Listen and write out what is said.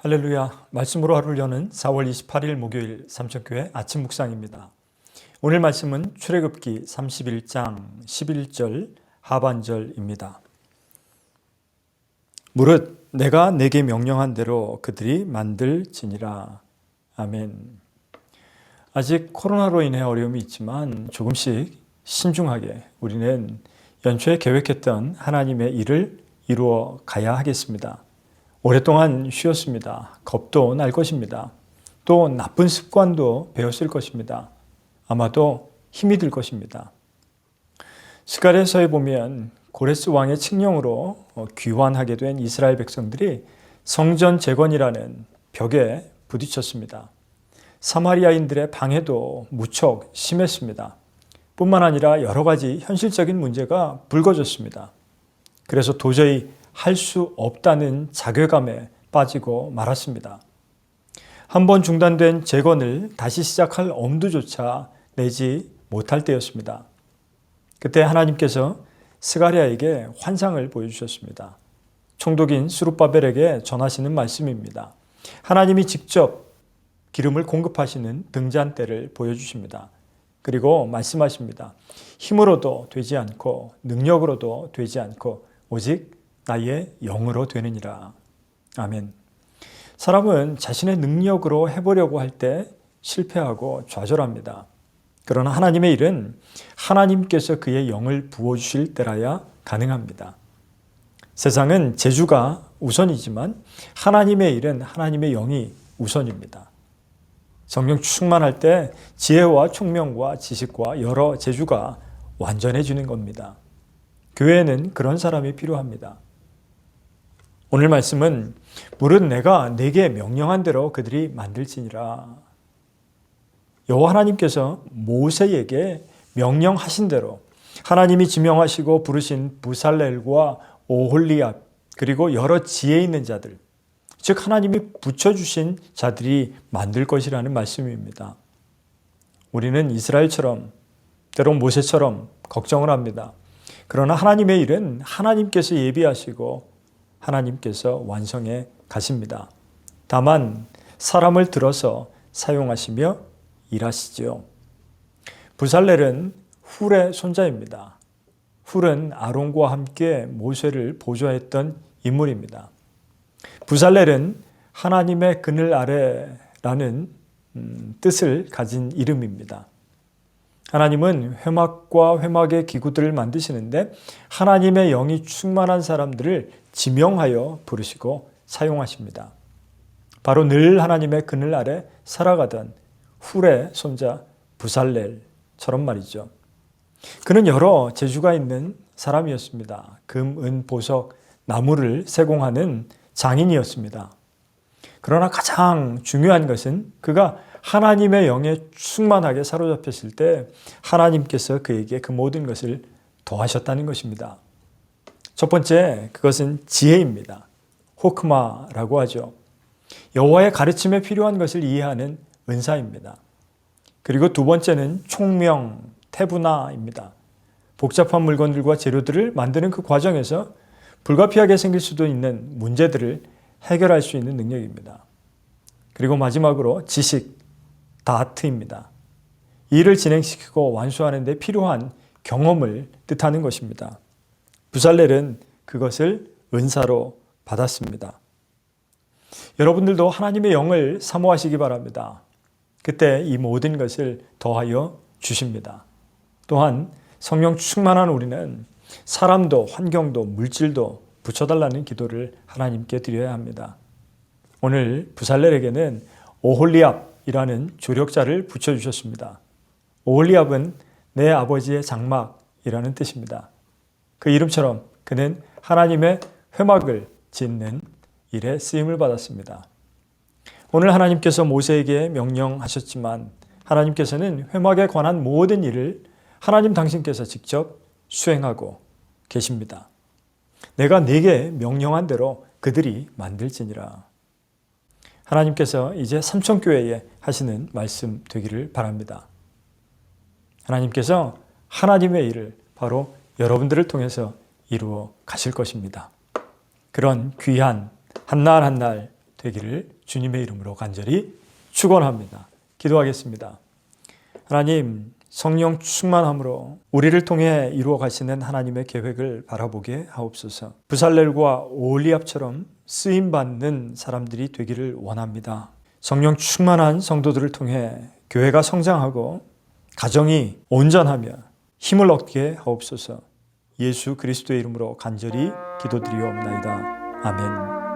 할렐루야. 말씀으로 하루를 여는 4월 28일 목요일 삼천교회 아침 묵상입니다. 오늘 말씀은 출애굽기 31장 11절 하반절입니다. 무릇 내가 내게 명령한 대로 그들이 만들지니라. 아멘. 아직 코로나로 인해 어려움이 있지만 조금씩 신중하게 우리는 연초에 계획했던 하나님의 일을 이루어 가야 하겠습니다. 오랫동안 쉬었습니다. 겁도 날 것입니다. 또 나쁜 습관도 배웠을 것입니다. 아마도 힘이 들 것입니다. 스가랴서에 보면 고레스 왕의 칙령으로 귀환하게 된 이스라엘 백성들이 성전 재건이라는 벽에 부딪혔습니다. 사마리아인들의 방해도 무척 심했습니다. 뿐만 아니라 여러 가지 현실적인 문제가 불거졌습니다. 그래서 도저히 할 수 없다는 자괴감에 빠지고 말았습니다. 한번 중단된 재건을 다시 시작할 엄두조차 내지 못할 때였습니다. 그때 하나님께서 스가랴에게 환상을 보여주셨습니다. 총독인 스룹바벨에게 전하시는 말씀입니다. 하나님이 직접 기름을 공급하시는 등잔대를 보여주십니다. 그리고 말씀하십니다. 힘으로도 되지 않고 능력으로도 되지 않고 오직 나의 영으로 되느니라. 아멘. 사람은 자신의 능력으로 해보려고 할 때 실패하고 좌절합니다. 그러나 하나님의 일은 하나님께서 그의 영을 부어주실 때라야 가능합니다. 세상은 재주가 우선이지만 하나님의 일은 하나님의 영이 우선입니다. 성령 충만할 때 지혜와 총명과 지식과 여러 재주가 완전해지는 겁니다. 교회에는 그런 사람이 필요합니다. 오늘 말씀은 무릇 내가 내게 명령한 대로 그들이 만들지니라. 여호와 하나님께서 모세에게 명령하신 대로 하나님이 지명하시고 부르신 부살렐과 오홀리압 그리고 여러 지혜 있는 자들, 즉 하나님이 붙여주신 자들이 만들 것이라는 말씀입니다. 우리는 이스라엘처럼 때론 모세처럼 걱정을 합니다. 그러나 하나님의 일은 하나님께서 예비하시고 하나님께서 완성해 가십니다. 다만 사람을 들어서 사용하시며 일하시죠. 부살렐은 훌의 손자입니다. 훌은 아론과 함께 모세를 보좌했던 인물입니다. 부살렐은 하나님의 그늘 아래라는 뜻을 가진 이름입니다. 하나님은 회막과 회막의 기구들을 만드시는데 하나님의 영이 충만한 사람들을 지명하여 부르시고 사용하십니다. 바로 늘 하나님의 그늘 아래 살아가던 훌의 손자 부살렐처럼 말이죠. 그는 여러 재주가 있는 사람이었습니다. 금, 은, 보석, 나무를 세공하는 장인이었습니다. 그러나 가장 중요한 것은 그가 하나님의 영에 충만하게 사로잡혔을 때 하나님께서 그에게 그 모든 것을 더하셨다는 것입니다. 첫 번째, 그것은 지혜입니다. 호크마라고 하죠. 여호와의 가르침에 필요한 것을 이해하는 은사입니다. 그리고 두 번째는 총명, 태분화입니다. 복잡한 물건들과 재료들을 만드는 그 과정에서 불가피하게 생길 수도 있는 문제들을 해결할 수 있는 능력입니다. 그리고 마지막으로 지식, 다트입니다. 일을 진행시키고 완수하는 데 필요한 경험을 뜻하는 것입니다. 부살렐은 그것을 은사로 받았습니다. 여러분들도 하나님의 영을 사모하시기 바랍니다. 그때 이 모든 것을 더하여 주십니다. 또한 성령 충만한 우리는 사람도 환경도 물질도 붙여달라는 기도를 하나님께 드려야 합니다. 오늘 부살렐에게는 오홀리압이라는 조력자를 붙여주셨습니다. 오홀리압은 내 아버지의 장막이라는 뜻입니다. 그 이름처럼 그는 하나님의 회막을 짓는 일에 쓰임을 받았습니다. 오늘 하나님께서 모세에게 명령하셨지만 하나님께서는 회막에 관한 모든 일을 하나님 당신께서 직접 수행하고 계십니다. 내가 네게 명령한 대로 그들이 만들지니라. 하나님께서 이제 삼천교회에 하시는 말씀 되기를 바랍니다. 하나님께서 하나님의 일을 바로 여러분들을 통해서 이루어 가실 것입니다. 그런 귀한 한 날 한 날 되기를 주님의 이름으로 간절히 축원합니다. 기도하겠습니다. 하나님, 성령 충만함으로 우리를 통해 이루어 가시는 하나님의 계획을 바라보게 하옵소서. 부살렐과 오홀리압처럼 쓰임받는 사람들이 되기를 원합니다. 성령 충만한 성도들을 통해 교회가 성장하고 가정이 온전하며 힘을 얻게 하옵소서. 예수 그리스도의 이름으로 간절히 기도드리옵나이다. 아멘.